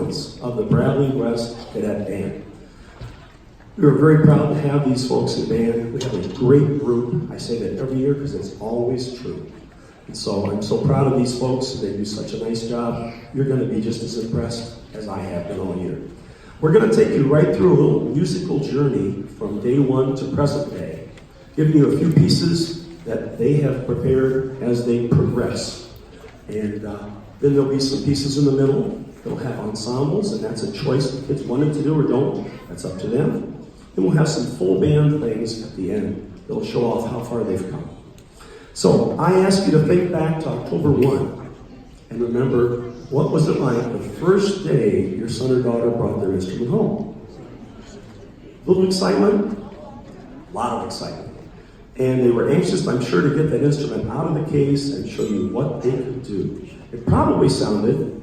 instruments of the Bradley West Cadet Band. We are very proud to have these folks in band. We have a great group. I say that every year because it's always true. And so I'm so proud of these folks. They do such a nice job. You're going to be just as impressed as I have been all year. We're going to take you right through a little musical journey from day one to present day, giving you a few pieces that they have prepared as they progress. And then there'll be some pieces in the middle. They'll have ensembles, and that's a choice the kids wanted to do or don't. That's up to them. And we'll have some full band things at the end that'll show off how far they've come. So I ask you to think back to October 1 and remember, what was it like the first day your son or daughter brought their instrument home? A little excitement? A lot of excitement. And they were anxious, I'm sure, to get that instrument out of the case and show you what they could do. It probably sounded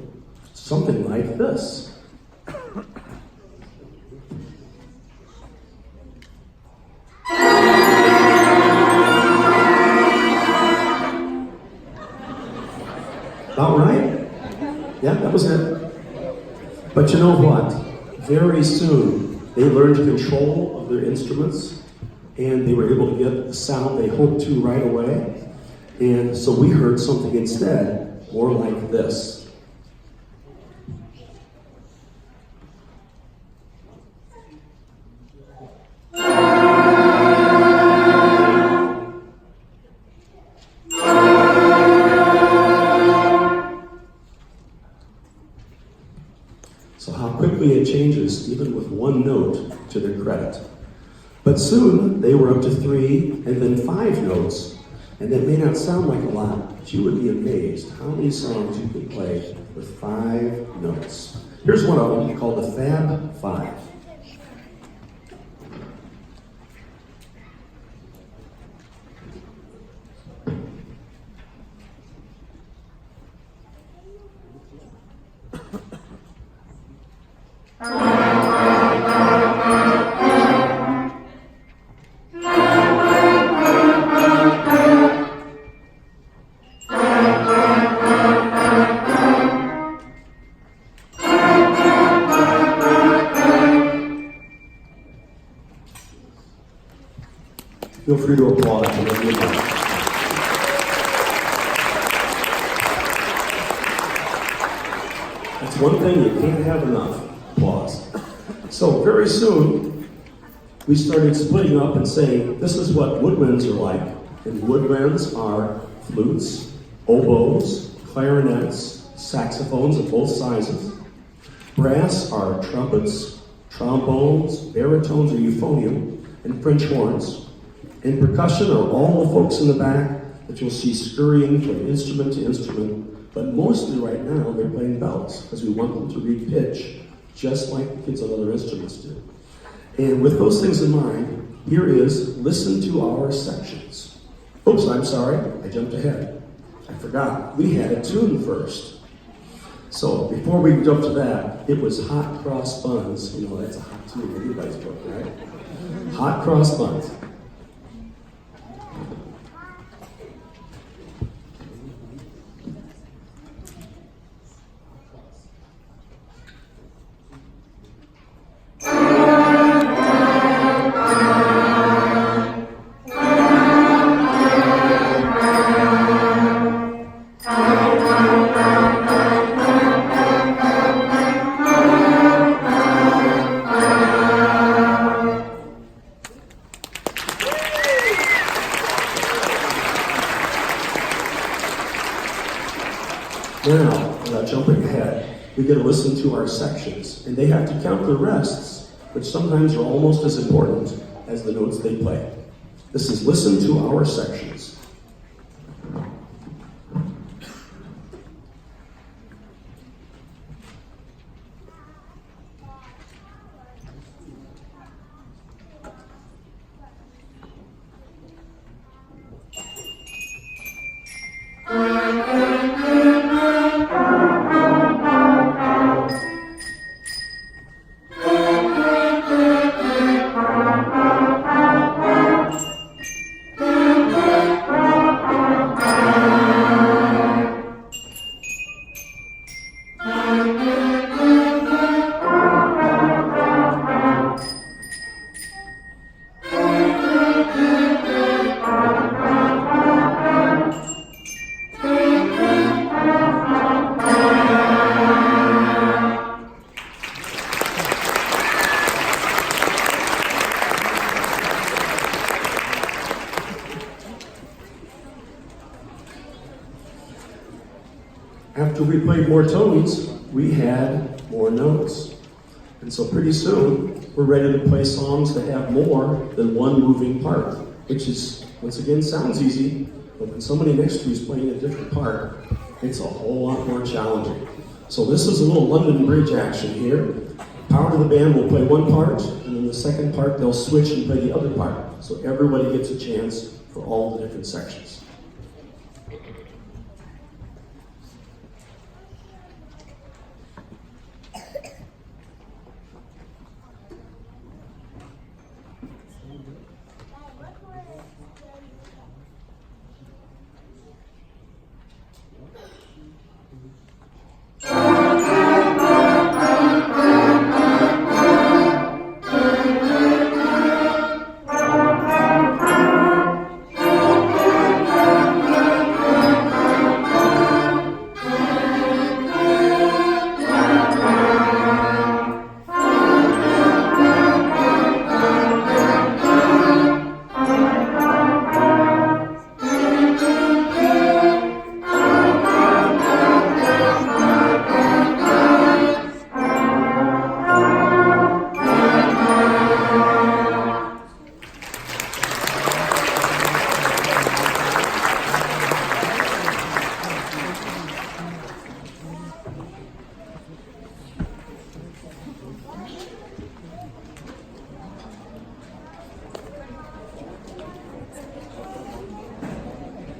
something like this. About right? Yeah, that was it. But you know what? Very soon, they learned control of their instruments, and they were able to get the sound they hoped to right away. And so we heard something instead, more like this. So how quickly it changes, even with one note, to their credit. But soon, they were up to 3 and then 5 notes. And that may not sound like a lot, but you would be amazed how many songs you could play with 5 notes. Here's one of them called the Fab Five. Feel free to applaud whenever you like. That's one thing you can't have enough applause. So very soon, we started splitting up and saying, this is what woodwinds are like. And woodwinds are flutes, oboes, clarinets, saxophones of both sizes. Brass are trumpets, trombones, baritones or euphonium, and French horns. And percussion are all the folks in the back that you'll see scurrying from instrument to instrument, but mostly right now they're playing bells because we want them to read pitch just like the kids on other instruments do. And with those things in mind, here is Listen to Our Sections. Oops, I'm sorry, I jumped ahead. I forgot, we had a tune first. So before we jump to that, it was Hot Cross Buns. You know, that's a hot tune in everybody's book, right? Hot Cross Buns. Now, without jumping ahead, we get to listen to our sections, and they have to count the rests, which sometimes are almost as important as the notes they play. This is Listen to Our Sections. break more tones, we had more notes. And so pretty soon, we're ready to play songs that have more than one moving part, which is, once again, sounds easy, but when somebody next to you is playing a different part, it's a whole lot more challenging. So this is a little London Bridge action here. Power of the band will play one part, and then the second part they'll switch and play the other part. So everybody gets a chance for all the different sections.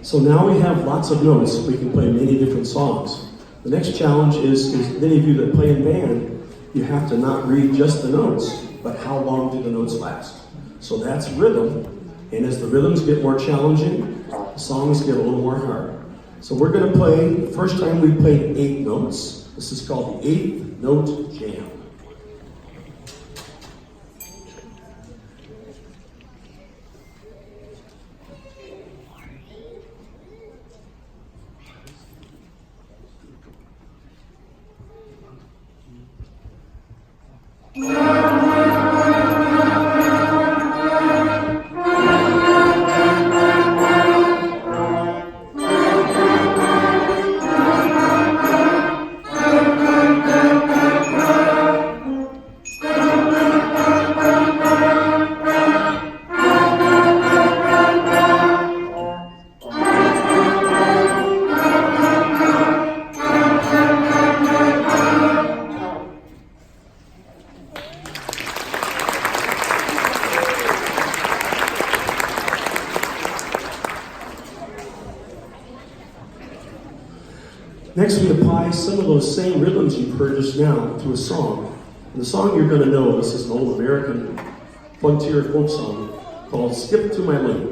So now we have lots of notes. We can play many different songs. The next challenge is many of you that play in band, you have to not read just the notes, but how long do the notes last? So that's rhythm. And as the rhythms get more challenging, the songs get a little more hard. So we're going to play, the first time we played 8 notes. This is called the 8th Note Jam. Next, we apply some of those same rhythms you've heard just now to a song. And the song you're going to know, this is an old American frontier folk song called Skip to My Lane.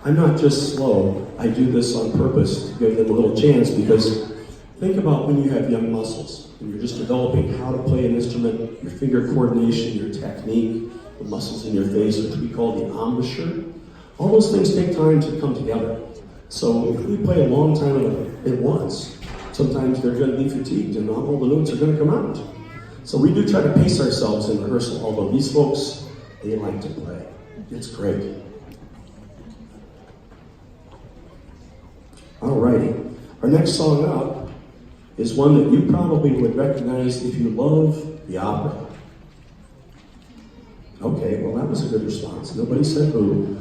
I'm not just slow, I do this on purpose to give them a little chance, because think about when you have young muscles and you're just developing how to play an instrument, your finger coordination, your technique, the muscles in your face, which we call the embouchure. All those things take time to come together. So if we play a long time at once, sometimes they're going to be fatigued and not all the notes are going to come out. So we do try to pace ourselves in rehearsal, although these folks, they like to play. It's great. Alrighty, our next song up is one that you probably would recognize if you love the opera. Okay, well that was a good response. Nobody said boo.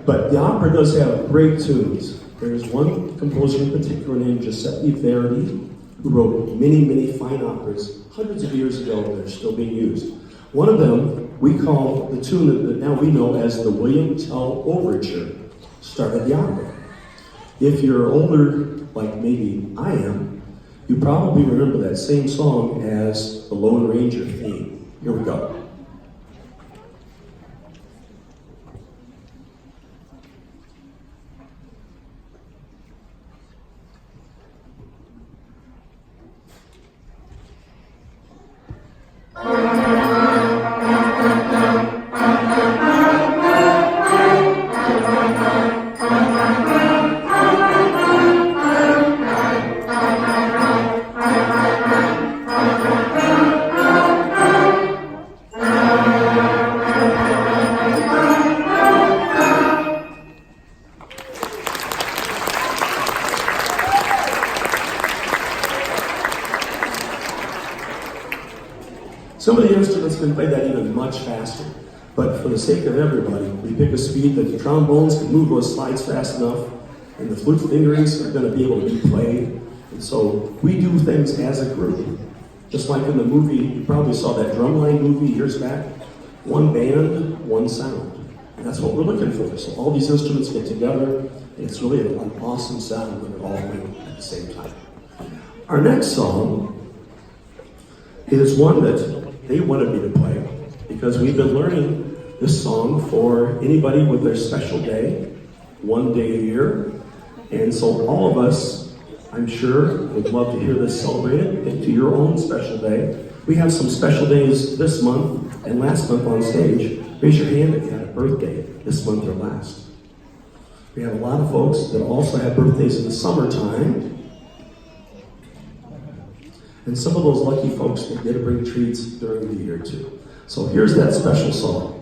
But the opera does have great tunes. There's one composer in particular named Giuseppe Verdi who wrote many, many fine operas hundreds of years ago that are still being used. One of them we call the tune that now we know as the William Tell Overture, started the opera. If you're older, like maybe I am, you probably remember that same song as the Lone Ranger theme. Here we go. Some of the instruments can play that even much faster, but for the sake of everybody, we pick a speed that the trombones can move those slides fast enough, and the flute fingerings are going to be able to be played. And so we do things as a group. Just like in the movie, you probably saw that Drumline movie years back. One band, one sound. And that's what we're looking for. So all these instruments get together, and it's really an awesome sound when they're all playing at the same time. Our next song is one that they wanted me to play because we've been learning this song for anybody with their special day, one day a year. And so all of us, I'm sure, would love to hear this celebrated into your own special day. We have some special days this month and last month on stage. Raise your hand if you had a birthday this month or last. We have a lot of folks that also have birthdays in the summertime. And some of those lucky folks that get to bring treats during the year too. So here's that special song.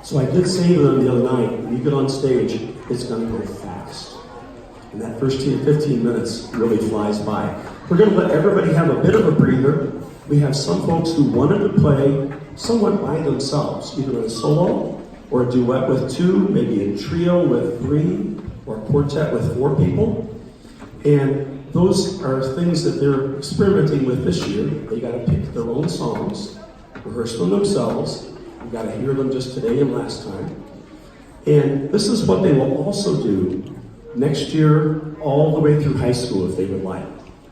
So I did say to them the other night, when you get on stage, it's going to go fast. And that first 15 minutes really flies by. We're going to let everybody have a bit of a breather. We have some folks who wanted to play somewhat by themselves, either in a solo or a duet with two, maybe a trio with three, or a quartet with four people. And those are things that they're experimenting with this year. They got to pick their own songs, rehearse them themselves. We got to hear them just today and last time. And this is what they will also do next year all the way through high school if they would like.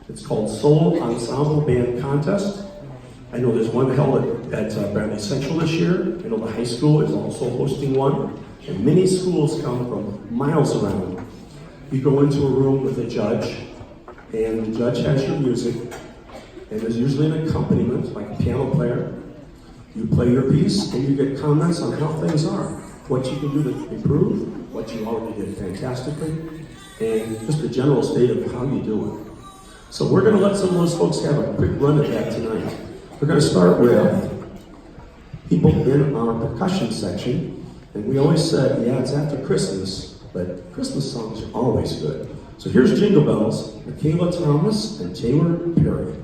It's called Solo Ensemble Band Contest. I know there's one held at Bradley Central this year. I know the high school is also hosting one. And many schools come from miles around. You go into a room with a judge, and the judge has your music, and there's usually an accompaniment, like a piano player. You play your piece, and you get comments on how things are, what you can do to improve, what you already did fantastically, and just the general state of how you do it. So we're going to let some of those folks have a quick run at that tonight. We're going to start with people in our percussion section, and we always said, yeah, it's after Christmas, but Christmas songs are always good. So here's Jingle Bells, Michaela Thomas and Taylor Perry.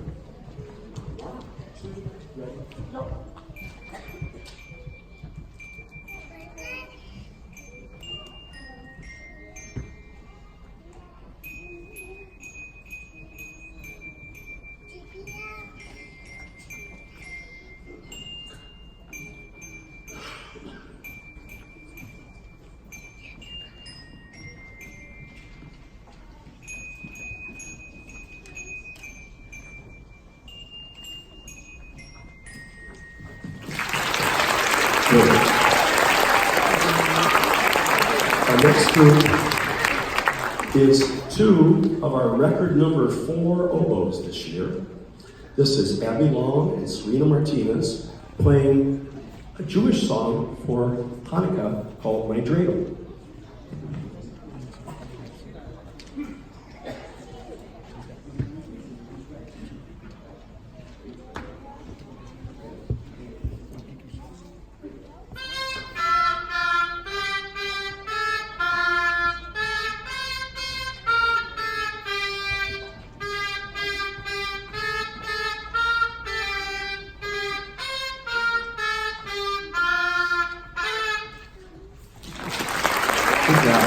Our next group is two of our record number 4 oboes this year. This is Abby Long and Serena Martinez playing a Jewish song for Hanukkah called My Dreidel. Good job.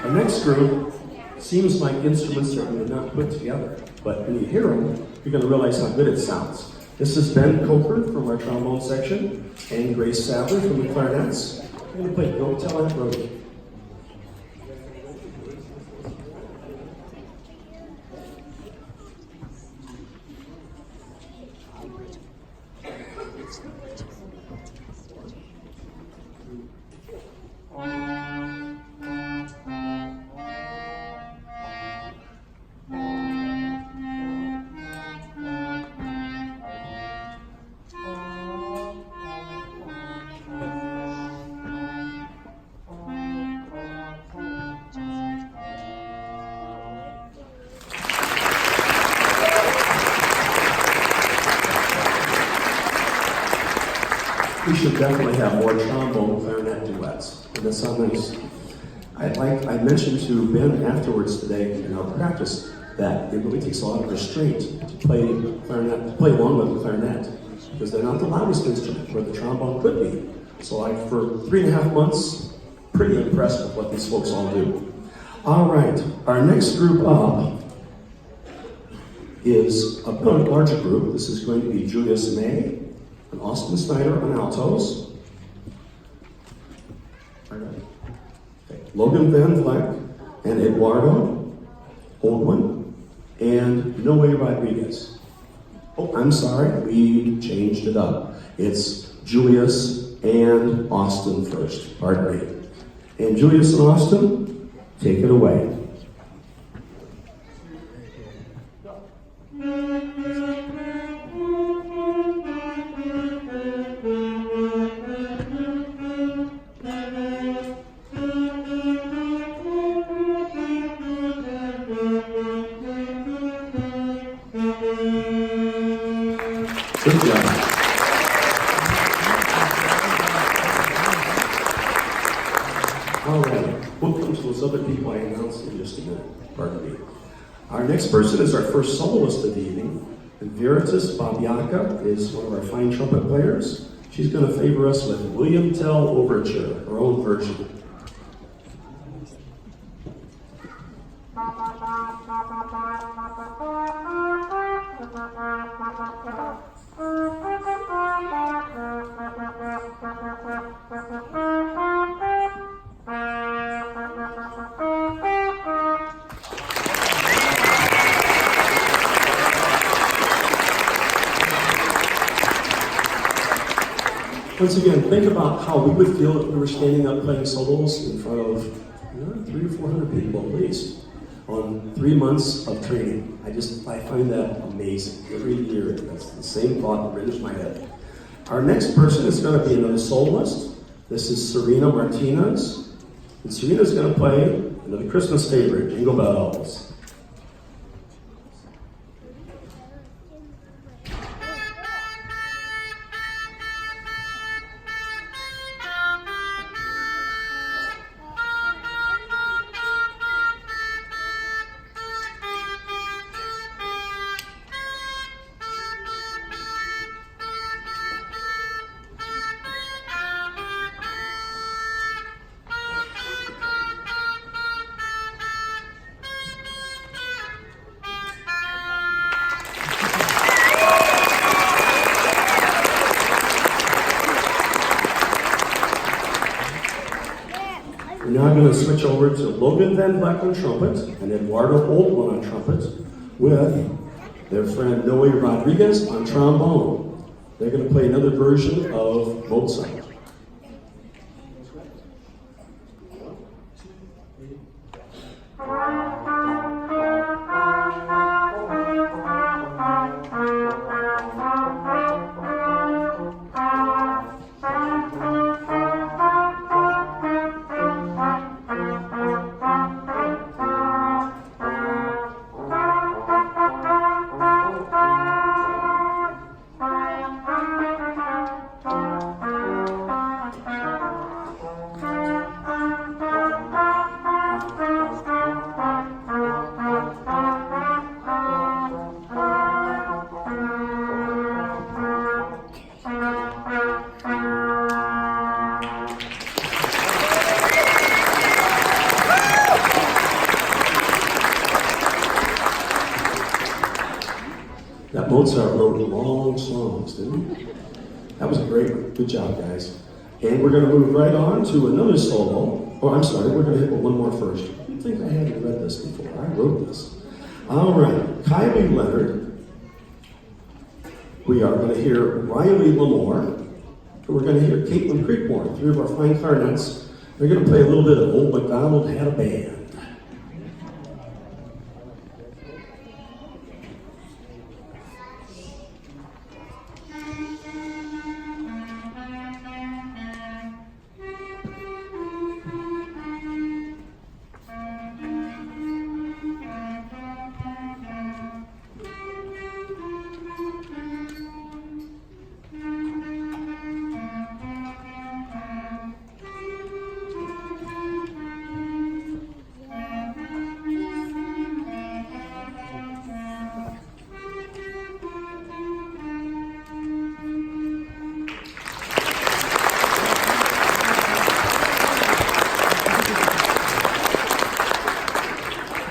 Our next group seems like instruments that we were not put together, but when you hear them, you're going to realize how good it sounds. This is Ben Coker from our trombone section and Grace Sadler from the clarinets. We're going to play Don't Tell Aunt Rhoda. We should definitely have more trombone clarinet duets. And that sounds nice. I mentioned to Ben afterwards today in our practice that it really takes a lot of restraint to play clarinet, to play along with the clarinet, because they're not the loudest instrument where the trombone could be. So for 3.5 months, pretty impressed with what these folks all do. All right, our next group up is a bit larger group. This is going to be Julius May and Austin Snyder on altos. Okay. Logan Van Vleck and Eduardo Oldwin and Noe Rodriguez. Oh, I'm sorry, we changed it up. It's Julius and Austin first, pardon me. And Julius and Austin, take it away. Good job. All right, we'll come to those other people I announced in just a minute. Pardon me. Our next person is our first soloist of the evening. And Veritas Babiaka is one of our fine trumpet players. She's going to favor us with William Tell Overture, her own version. Once again, think about how we would feel if we were standing up playing solos in front of 300 or 400 people at least on 3 months of training. I find that amazing. Every year, that's the same thought that enters my head. Our next person is going to be another soloist. This is Serena Martinez. And Serena's going to play another Christmas favorite, Jingle Bells. We're now going to switch over to Logan Van Vleck on trumpet and Eduardo Oldwin on trumpet with their friend Noe Rodriguez on trombone. They're going to play another version of Mozart. Mozart wrote long songs, didn't he? That was a great one. Good job, guys. And we're going to move right on to another solo. Oh, I'm sorry, we're going to hit with one more first. I think I hadn't read this before. I wrote this. All right, Kylie Leonard. We are going to hear Riley Lamore. And we're going to hear Caitlin Creekmore, three of our fine clarinets. They're going to play a little bit of Old MacDonald Had a Band.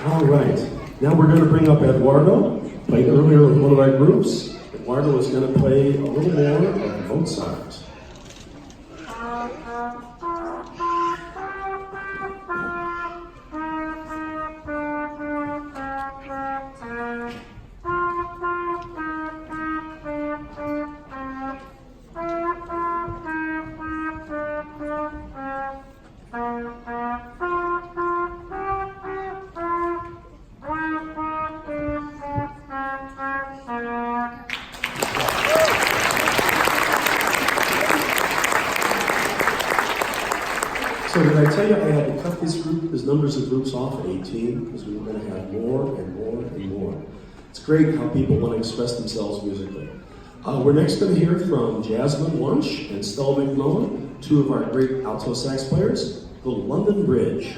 All right, now we're going to bring up Eduardo, played earlier with one of our groups. Eduardo is going to play a little more of Mozart. So did I tell you I had to cut these numbers of groups off at 18 because we were going to have more and more and more. It's great how people want to express themselves musically. We're next going to hear from Jasmine Lunch and Stella McMillan, two of our great alto sax players, the London Bridge.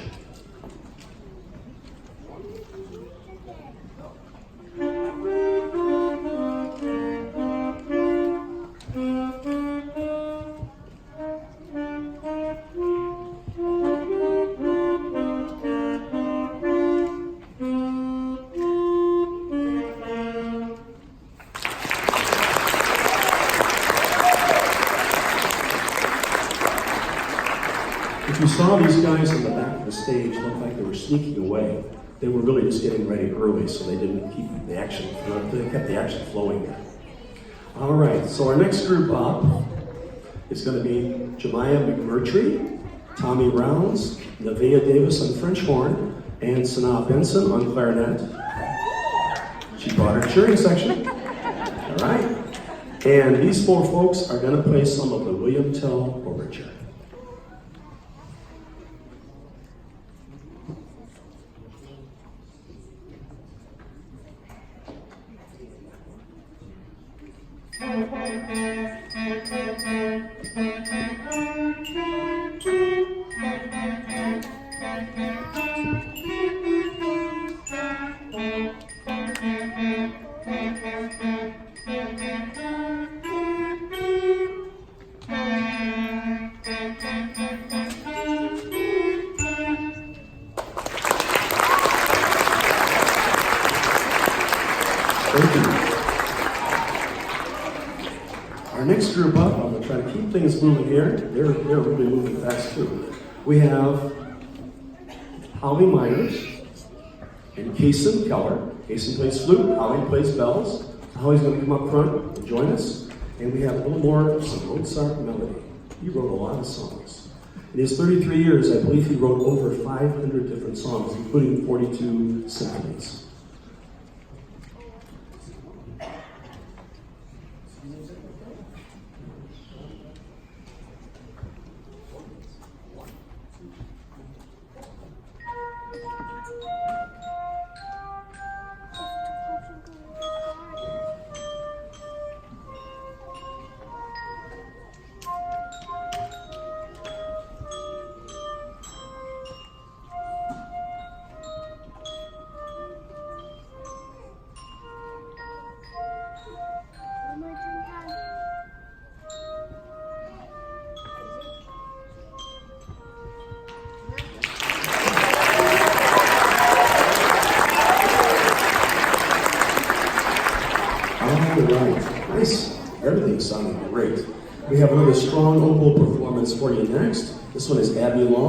If you saw these guys in the back of the stage look like they were sneaking away, they were really just getting ready early, so they didn't keep the action. They kept the action flowing there. All right, so our next group up is going to be Jemiah McMurtry, Tommy Rounds, Nevaeh Davis on French horn, and Sanaa Benson on clarinet. She brought her cheering section. All right, and these four folks are going to play some of the William Tell Overture. Thank you. Our next group up, I'm going to try to keep things moving here. They're really moving fast too. We have Holly Myers and Kason Keller. Kason plays flute, Holly plays bells. Holly's going to come up front and join us. And we have a little more of some Mozart melody. He wrote a lot of songs. In his 33 years, I believe he wrote over 500 different songs, including 42 symphonies. All right, nice. Everything's sounding great. We have another strong oboe performance for you next. This one is Abby Long.